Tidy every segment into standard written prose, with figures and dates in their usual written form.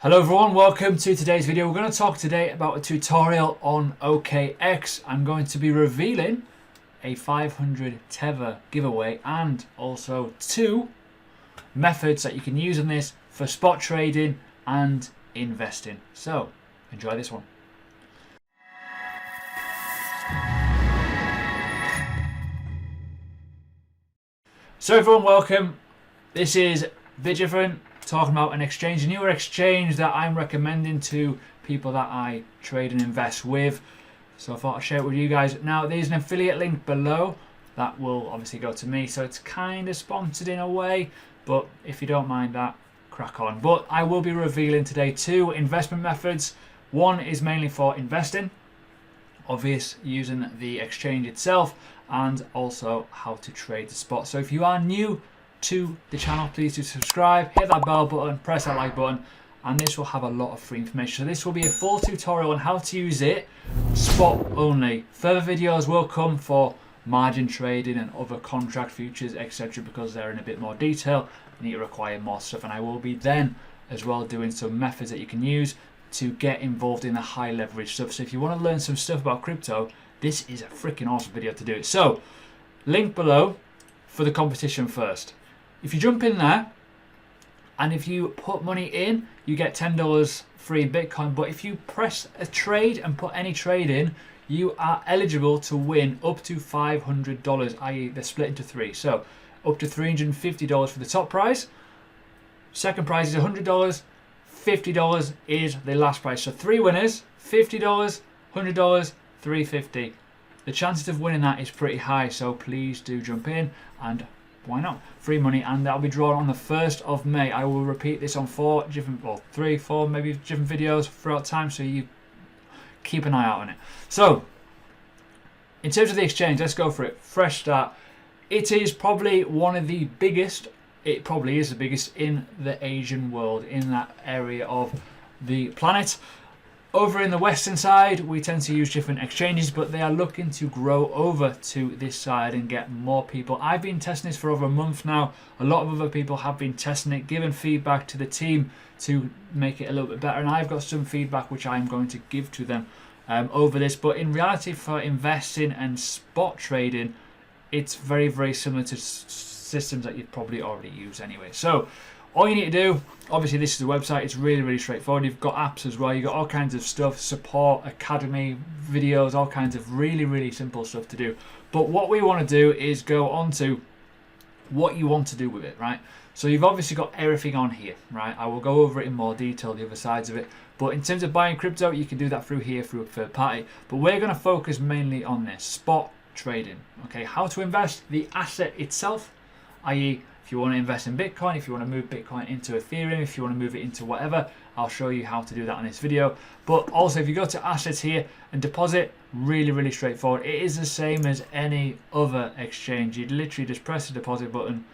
Hello everyone, welcome to today's video. We're going to talk today about a tutorial on Okex. I'm going to be revealing a 500 Tether giveaway and also two methods that you can use on this for spot trading and investing. So enjoy this one. So everyone, welcome. This is a bit different, talking about an exchange, a newer exchange that I'm recommending to people that I trade and invest with. So I thought I'd share it with you guys. Now there's an affiliate link below that will obviously go to me, so it's kind of sponsored in a way, but if you don't mind that, crack on. But I will be revealing today two investment methods. One is mainly for investing, obvious, using the exchange itself, and also how to trade the spot. So if you are new to the channel, please do subscribe, hit that bell button, press that like button, and this will have a lot of free information. So this will be a full tutorial on how to use it spot only. Further videos will come for margin trading and other contract futures, etc., because they're in a bit more detail and you require more stuff. And I will be then as well doing some methods that you can use to get involved in the high leverage stuff. So if you want to learn some stuff about crypto, this is a freaking awesome video to do it. So link below for the competition first. If you jump in there and if you put money in, you get $10 free Bitcoin. But if you press a trade and put any trade in, you are eligible to win up to $500, i.e. they're split into three. So up to $350 for the top prize. Second prize is $100. $50 is the last prize. So three winners, $50, $100, $350. The chances of winning that is pretty high. So please do jump in, and why not? Free money, and that'll be drawn on the 1st of May. I will repeat this on three, four, maybe different videos throughout time, so you keep an eye out on it. So, in terms of the exchange, let's go for it. Fresh start. It is probably one of the biggest, it probably is the biggest in the Asian world, in that area of the planet. Over in the western side, we tend to use different exchanges, but they are looking to grow over to this side and get more people. I've been testing this for over a month now. A lot of other people have been testing it, giving feedback to the team to make it a little bit better, and I've got some feedback which I'm going to give to them over this. But in reality, for investing and spot trading, it's very, very similar to systems that you've probably already used anyway. So all you need to do, obviously this is the website, it's really, really straightforward. You've got apps as well, you've got all kinds of stuff, support, academy, videos, all kinds of really, really simple stuff to do. But what we want to do is go on to what you want to do with it, right? So you've obviously got everything on here, right? I will go over it in more detail, the other sides of it. But in terms of buying crypto, you can do that through here, through a third party. But we're going to focus mainly on this, spot trading, okay? How to invest the asset itself, i.e. if you want to invest in Bitcoin, if you want to move Bitcoin into Ethereum, if you want to move it into whatever, I'll show you how to do that in this video. But also, if you go to assets here and deposit, really, really straightforward. It is the same as any other exchange. You literally just press the deposit button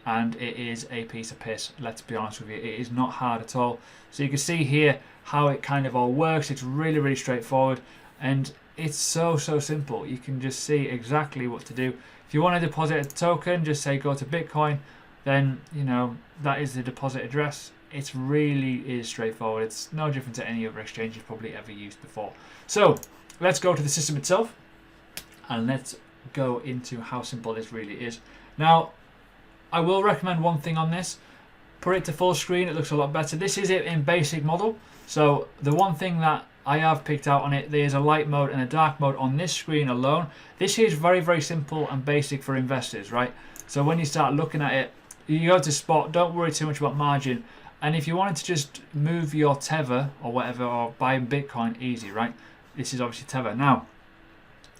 and it is a piece of piss. Let's be honest with you. It is not hard at all. So you can see here how it kind of all works. It's really, really straightforward. And it's so simple. You can just see exactly what to do. If you want to deposit a token, just say go to Bitcoin. Then, you know, that is the deposit address. It really is straightforward. It's no different to any other exchange you've probably ever used before. So let's go to the system itself and let's go into how simple this really is. Now, I will recommend one thing on this. Put it to full screen, it looks a lot better. This is it in basic model. So the one thing that I have picked out on it, there's a light mode and a dark mode on this screen alone. This is very, very simple and basic for investors, right? So when you start looking at it, you go to spot, don't worry too much about margin. And if you wanted to just move your Tether or whatever, or buy Bitcoin, easy, right? This is obviously Tether. Now,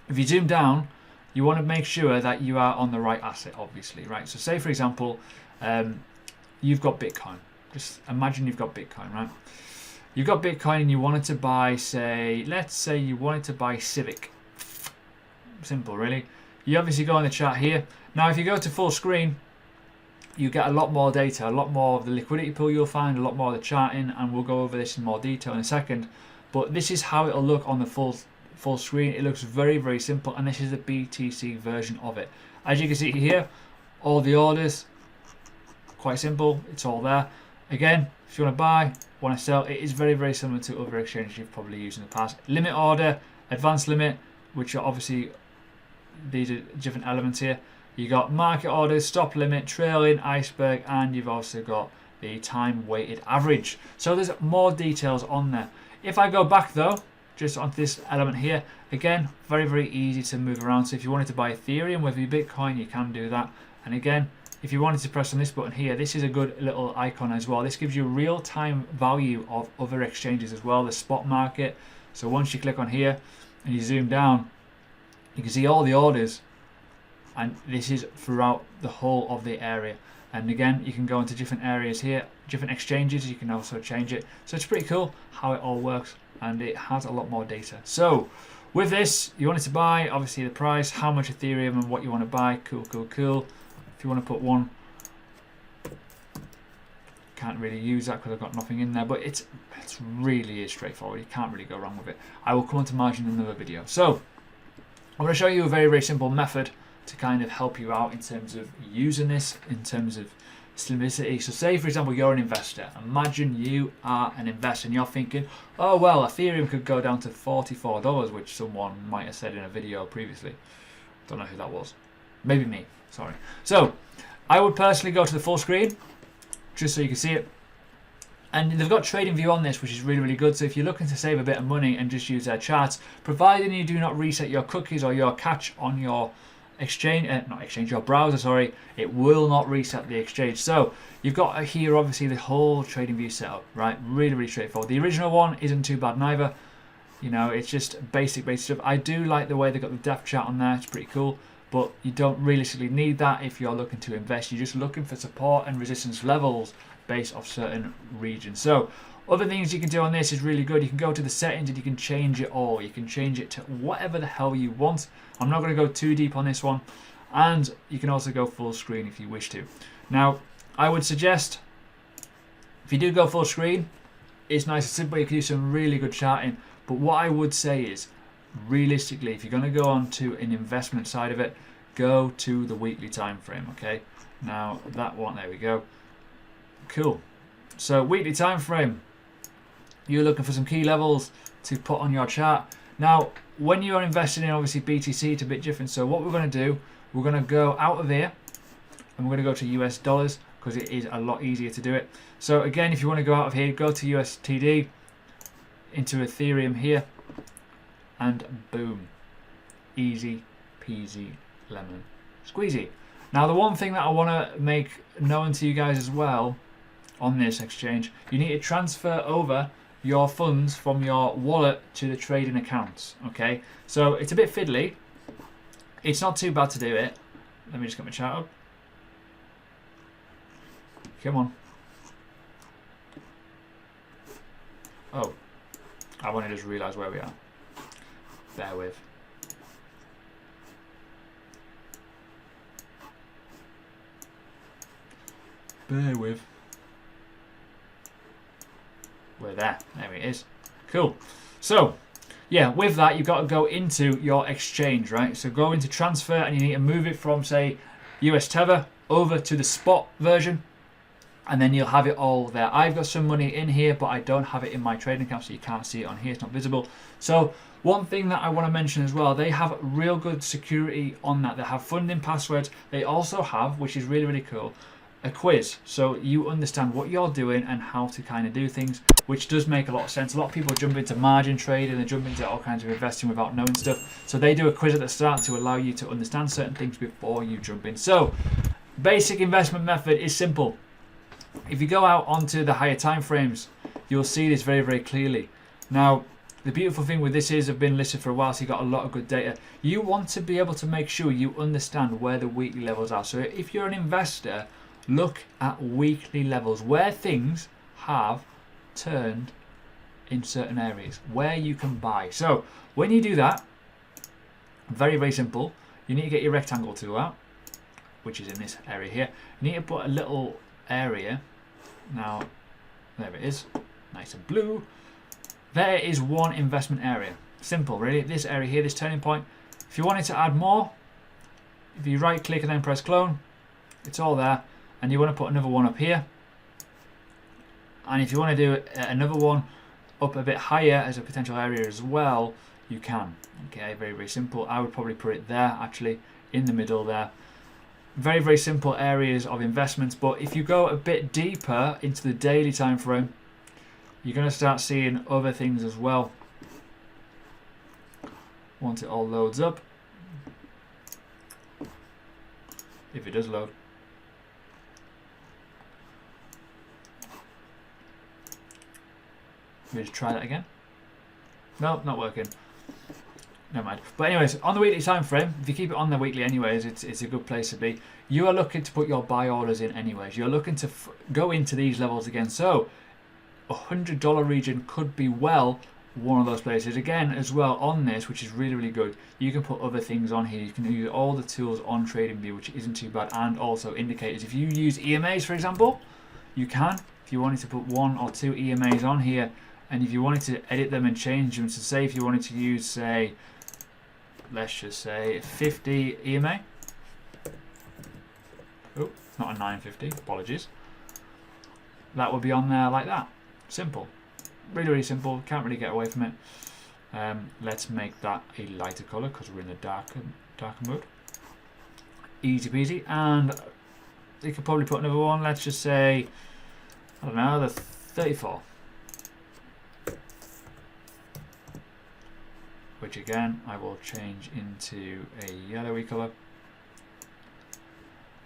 if you zoom down, you want to make sure that you are on the right asset, obviously, right? So say, for example, you've got Bitcoin. Just imagine you've got Bitcoin, right? You've got Bitcoin and you wanted to buy, say, let's say you wanted to buy Civic. Simple, really. You obviously go on the chart here. Now, if you go to full screen, you get a lot more data, a lot more of the liquidity pool you'll find, a lot more of the charting, and we'll go over this in more detail in a second. But this is how it'll look on the full screen. It looks very, very simple, and this is the BTC version of it. As you can see here, all the orders, quite simple, it's all there. Again, if you want to buy, want to sell, it is very, very similar to other exchanges you've probably used in the past. Limit order, advanced limit, which are obviously, these are different elements here. You got market orders, stop limit, trailing, iceberg, and you've also got the time weighted average. So there's more details on there. If I go back though, just onto this element here, again, very, very easy to move around. So if you wanted to buy Ethereum with your Bitcoin, you can do that. And again, if you wanted to press on this button here, this is a good little icon as well. This gives you real-time value of other exchanges as well, the spot market. So once you click on here and you zoom down, you can see all the orders, and this is throughout the whole of the area. And again, you can go into different areas here, different exchanges, you can also change it. So it's pretty cool how it all works, and it has a lot more data. So with this, you wanted to buy, obviously the price, how much Ethereum and what you want to buy, cool, cool, cool. If you want to put one, can't really use that because I've got nothing in there, but it's really is straightforward. You can't really go wrong with it. I will come on to margin in another video. So I'm going to show you a very, very simple method to kind of help you out in terms of using this, in terms of simplicity. So say, for example, you're an investor. Imagine you are an investor and you're thinking, oh, well, Ethereum could go down to $44, which someone might have said in a video previously. Don't know who that was. Maybe me. Sorry. So I would personally go to the full screen just so you can see it. And they've got trading view on this, which is really, really good. So if you're looking to save a bit of money and just use their charts, providing you do not reset your cookies or your cache on your your browser, sorry, it will not reset the exchange. So you've got here obviously the whole trading view setup, right? Really, really straightforward. The original one isn't too bad neither. You know, it's just basic stuff. I do like the way they got the depth chart on there. It's pretty cool. But you don't realistically need that if you're looking to invest. You're just looking for support and resistance levels based off certain regions. So other things you can do on this is really good. You can go to the settings and you can change it all. You can change it to whatever the hell you want. I'm not going to go too deep on this one. And you can also go full screen if you wish to. Now, I would suggest if you do go full screen, it's nice and simple. You can do some really good charting. But what I would say is, realistically, if you're going to go on to an investment side of it, go to the weekly time frame. Okay, now that one, there we go. Cool. So weekly time frame, you're looking for some key levels to put on your chart. Now when you're investing in obviously BTC, it's a bit different. So what we're going to do, we're going to go out of here and we're going to go to US dollars because it is a lot easier to do it. So again, if you want to go out of here, go to USTD, into Ethereum here, and boom, easy peasy lemon squeezy. Now the one thing that I want to make known to you guys as well on this exchange, you need to transfer over your funds from your wallet to the trading accounts. Okay, so it's a bit fiddly. It's not too bad to do it. Let me just get my chart up. Come on. Oh, I want to just realise where we are. Bear with. Bear with. We're there. There it is. Cool. So, yeah, with that, you've got to go into your exchange, right? So go into transfer and you need to move it from, say, US Tether over to the spot version. And then you'll have it all there. I've got some money in here, but I don't have it in my trading account, so you can't see it on here. It's not visible. So one thing that I want to mention as well, they have real good security on that. They have funding passwords. They also have, which is really, really cool, a quiz. So you understand what you're doing and how to kind of do things, which does make a lot of sense. A lot of people jump into margin trading and they jump into all kinds of investing without knowing stuff. So they do a quiz at the start to allow you to understand certain things before you jump in. So basic investment method is simple. If you go out onto the higher time frames, you'll see this very, very clearly. Now, the beautiful thing with this is I've been listed for a while, so you've got a lot of good data. You want to be able to make sure you understand where the weekly levels are. So if you're an investor, look at weekly levels, where things have turned in certain areas, where you can buy. So when you do that, very, very simple. You need to get your rectangle tool out, which is in this area here. You need to put a little area. Now, there it is, nice and blue. There is one investment area. Simple, really. This area here, this turning point. If you wanted to add more, if you right click and then press clone, it's all there. And you want to put another one up here, And if you want to do another one up a bit higher as a potential area as well, you can. Okay, very, very simple. I would probably put it there, actually, in the middle there. Very, very simple areas of investments. But if you go a bit deeper into the daily time frame, you're going to start seeing other things as well. Once it all loads up, if it does load. Let me just try that again. No, not working. Never mind. But anyways, on the weekly time frame, if you keep it on the weekly anyways, it's a good place to be. You are looking to put your buy orders in anyways. You're looking to go into these levels again. So $100 region could be well one of those places. Again, as well on this, which is really, really good, you can put other things on here. You can use all the tools on TradingView, which isn't too bad, and also indicators. If you use EMAs, for example, you can. If you wanted to put 1 or 2 EMAs on here, and if you wanted to edit them and change them, so say if you wanted to use, say, let's just say 50 EMA. Oh, not a 950, apologies. That would be on there like that. Simple. Really, really simple. Can't really get away from it. Let's make that a lighter colour because we're in the darker mode. Easy peasy. And you could probably put another one. Let's just say, I don't know, the 34. Which again, I will change into a yellowy colour.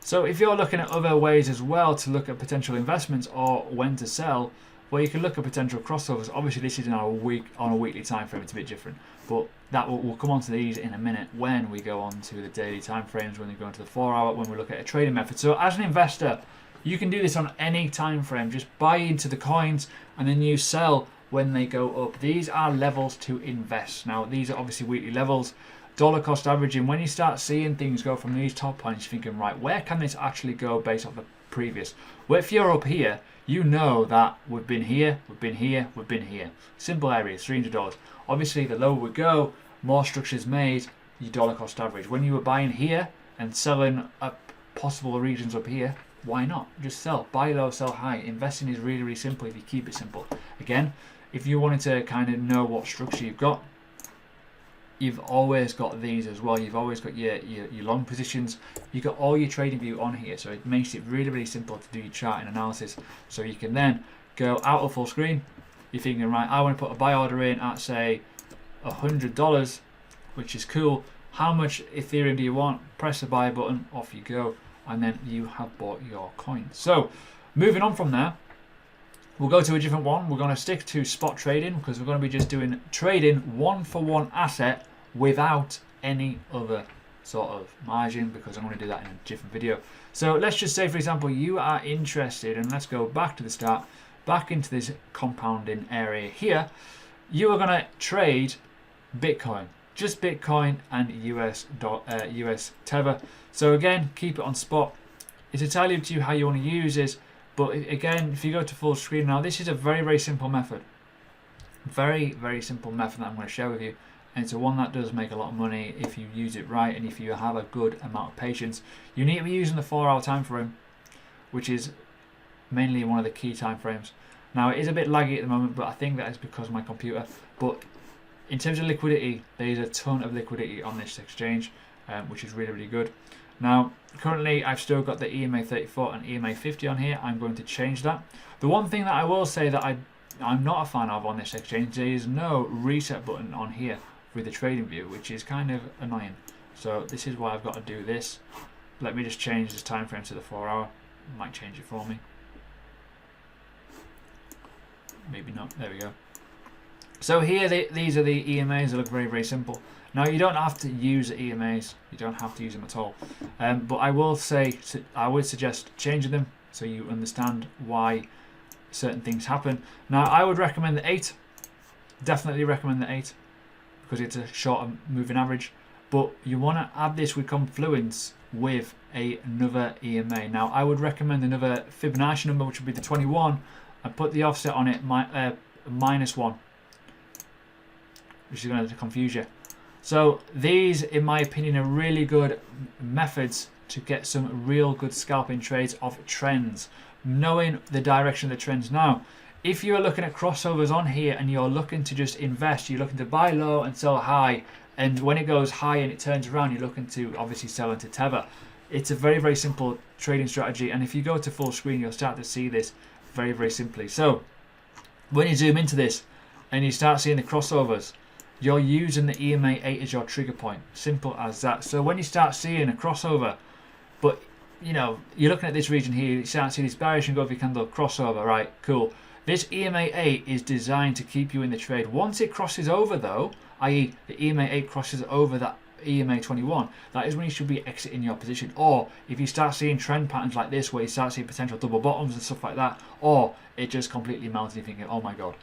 So if you're looking at other ways as well to look at potential investments or when to sell, well, you can look at potential crossovers. Obviously, this is on a weekly time frame. It's a bit different, but that we'll come on to these in a minute when we go on to the daily time frames, when we go into the 4-hour, when we look at a trading method. So as an investor, you can do this on any time frame. Just buy into the coins and then you sell when they go up. These are levels to invest. Now, these are obviously weekly levels. Dollar cost averaging. When you start seeing things go from these top points, you're thinking, right, where can this actually go based off the previous? Well, if you're up here, you know that we've been here, we've been here, we've been here. Simple areas, $300. Obviously, the lower we go, more structures made, your dollar cost average. When you were buying here and selling up possible regions up here, why not? Just sell. Buy low, sell high. Investing is really, really simple if you keep it simple. Again, if you wanted to kind of know what structure you've got, you've always got these as well. You've always got your long positions. You've got all your TradingView on here, so it makes it really, really simple to do your chart and analysis. So you can then go out of full screen. You're thinking, right, I want to put a buy order in at, say, $100, which is cool. How much Ethereum do you want? Press the buy button, off you go, and then you have bought your coin. So moving on from there, we'll go to a different one. We're going to stick to spot trading because we're going to be just doing trading one-for-one asset without any other sort of margin, because I'm going to do that in a different video. So let's just say, for example, you are interested, and let's go back to the start, back into this compounding area here. You are going to trade Bitcoin, just Bitcoin and US Tether. So again, keep it on spot. It's entirely up to you how you want to use this. But again, if you go to full screen now, this is a very, very simple method. Very, very simple method that I'm going to share with you. And it's a one that does make a lot of money if you use it right and if you have a good amount of patience. You need to be using the 4-hour time frame, which is mainly one of the key time frames. Now, it is a bit laggy at the moment, but I think that is because of my computer. But in terms of liquidity, there is a ton of liquidity on this exchange, which is really, really good. Now, currently, I've still got the EMA 34 and EMA 50 on here. I'm going to change that. The one thing that I will say that I'm not a fan of on this exchange, there is no reset button on here with the TradingView, which is kind of annoying. So this is why I've got to do this. Let me just change this time frame to the 4-hour. Might change it for me. Maybe not. There we go. So here, these are the EMAs. They look very, very simple. Now, you don't have to use the EMAs. You don't have to use them at all. But I will say, I would suggest changing them so you understand why certain things happen. Now, I would recommend the 8. Definitely recommend the 8 because it's a shorter moving average. But you want to add this with confluence with another EMA. Now, I would recommend another Fibonacci number, which would be the 21, and put the offset on it -1, which is going to confuse you. So these, in my opinion, are really good methods to get some real good scalping trades of trends. Knowing the direction of the trends now, if you're looking at crossovers on here and you're looking to just invest, you're looking to buy low and sell high, and when it goes high and it turns around, you're looking to obviously sell into Tether. It's a very, very simple trading strategy, and if you go to full screen, you'll start to see this very, very simply. So when you zoom into this and you start seeing the crossovers, you're using the EMA 8 as your trigger point. Simple as that. So when you start seeing a crossover, but you know, you're looking at this region here, you start seeing this bearish engulfing candle crossover, right? Cool. This EMA 8 is designed to keep you in the trade. Once it crosses over though, i.e. the EMA 8 crosses over that EMA 21, that is when you should be exiting your position. Or if you start seeing trend patterns like this where you start seeing potential double bottoms and stuff like that, or it just completely melted, you're thinking, oh my god.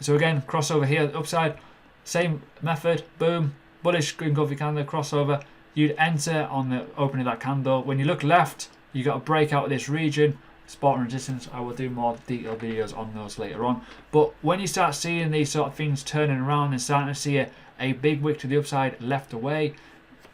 So again, crossover here, upside, same method, boom, bullish engulfing candle, crossover. You'd enter on the opening of that candle. When you look left, you got to break out of this region, support and resistance. I will do more detailed videos on those later on. But when you start seeing these sort of things turning around and starting to see a big wick to the upside left away,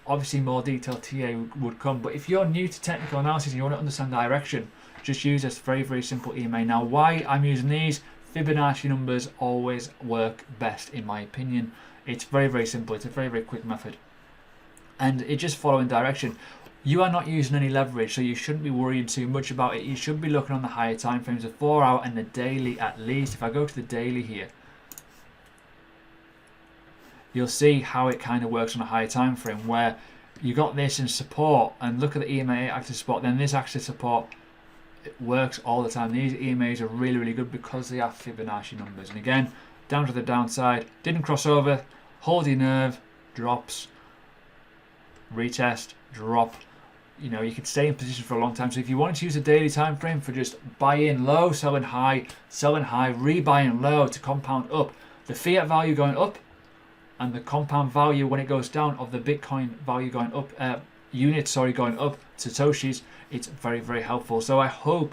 obviously more detailed TA would come. But if you're new to technical analysis and you want to understand direction, just use this very, very simple EMA. Now, why I'm using these, Fibonacci numbers always work best in my opinion. It's very, very simple. It's a very, very quick method. And it's just following direction. You are not using any leverage, so you shouldn't be worrying too much about it. You should be looking on the higher time frames, the 4 hour and the daily at least. If I go to the daily here, you'll see how it kind of works on a higher time frame, where you got this in support, and look at the EMA active support, then this active support, it works all the time. These EMAs are really, really good because they are Fibonacci numbers. And again, down to the downside, didn't cross over, hold your nerve, drops, retest, drop. You know, you could stay in position for a long time. So if you wanted to use a daily time frame for just buy-in low, selling high, rebuying low to compound up, the fiat value going up and the compound value when it goes down of the Bitcoin value going up, units going up, Satoshis, it's very, very helpful. So I hope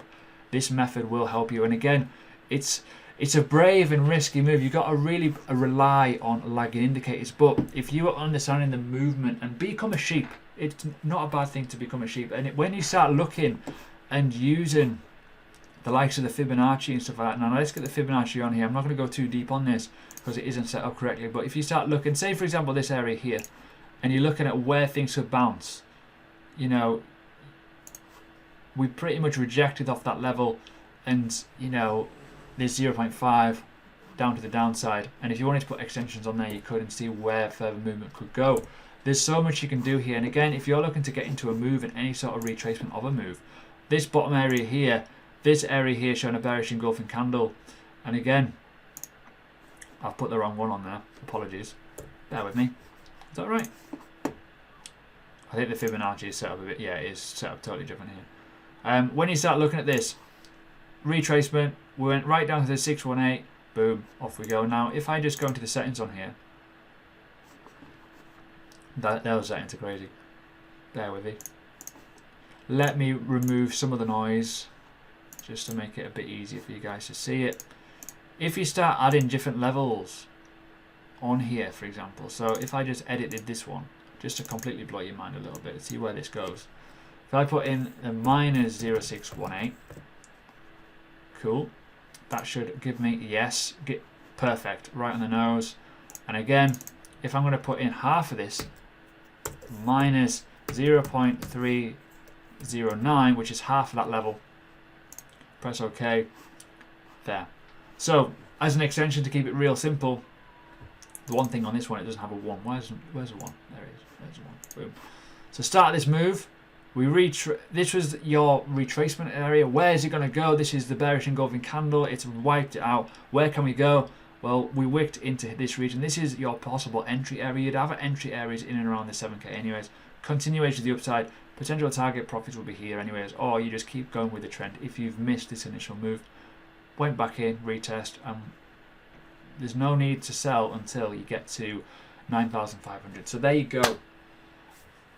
this method will help you. And again, it's a brave and risky move. You've got to really rely on lagging indicators. But if you are understanding the movement and become a sheep, it's not a bad thing to become a sheep. And when you start looking and using the likes of the Fibonacci and stuff like that. Now let's get the Fibonacci on here. I'm not going to go too deep on this because it isn't set up correctly. But if you start looking, say for example this area here, and you're looking at where things could bounce, you know, we pretty much rejected off that level, and you know, there's 0.5 down to the downside. And if you wanted to put extensions on there, you could and see where further movement could go. There's so much you can do here. And again, if you're looking to get into a move and any sort of retracement of a move, this bottom area here, this area here showing a bearish engulfing candle. And again, I've put the wrong one on there. Apologies. Bear with me. Is that right? I think the Fibonacci is set up a bit. Yeah, it is set up totally different here. When you start looking at this retracement, we went right down to the 618. Boom, off we go. Now, if I just go into the settings on here, that was set into crazy. Bear with me. Let me remove some of the noise just to make it a bit easier for you guys to see it. If you start adding different levels on here, for example, so if I just edited this one, just to completely blow your mind a little bit, see where this goes. If I put in the minus 0.618, cool. That should give me, yes, get perfect, right on the nose. And again, if I'm going to put in half of this, minus 0.309, which is half of that level, press OK, there. So, as an extension to keep it real simple, the one thing on this one, it doesn't have a 1. Where's the 1? There it is. There's the 1. Boom. So start this move. This was your retracement area. Where is it going to go? This is the bearish engulfing candle. It's wiped it out. Where can we go? Well, we wicked into this region. This is your possible entry area. You'd have entry areas in and around the 7K anyways. Continuation to the upside. Potential target profits will be here anyways. Or you just keep going with the trend. If you've missed this initial move, went back in, retest. There's no need to sell until you get to 9,500. So there you go.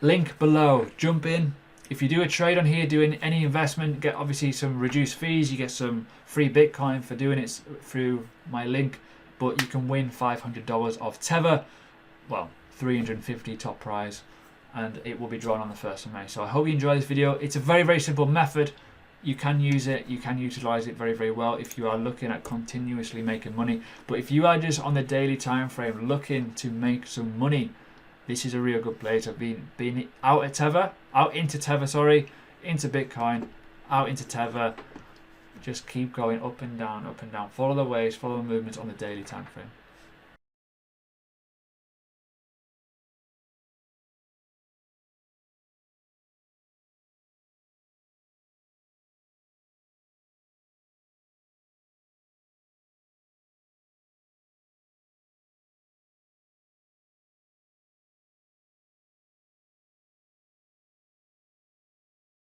Link below. Jump in. If you do a trade on here, doing any investment, get obviously some reduced fees. You get some free Bitcoin for doing it through my link. But you can win $500 of Tether. Well, 350 top prize. And it will be drawn on the 1st of May. So I hope you enjoy this video. It's a very, very simple method. you can use it, you can utilize it very, very well if you are looking at continuously making money. But if you are just on the daily time frame looking to make some money, this is a real good place. I've been out into Tether, into Bitcoin, out into Tether. Just keep going up and down, up and down. Follow the waves, follow the movements on the daily time frame.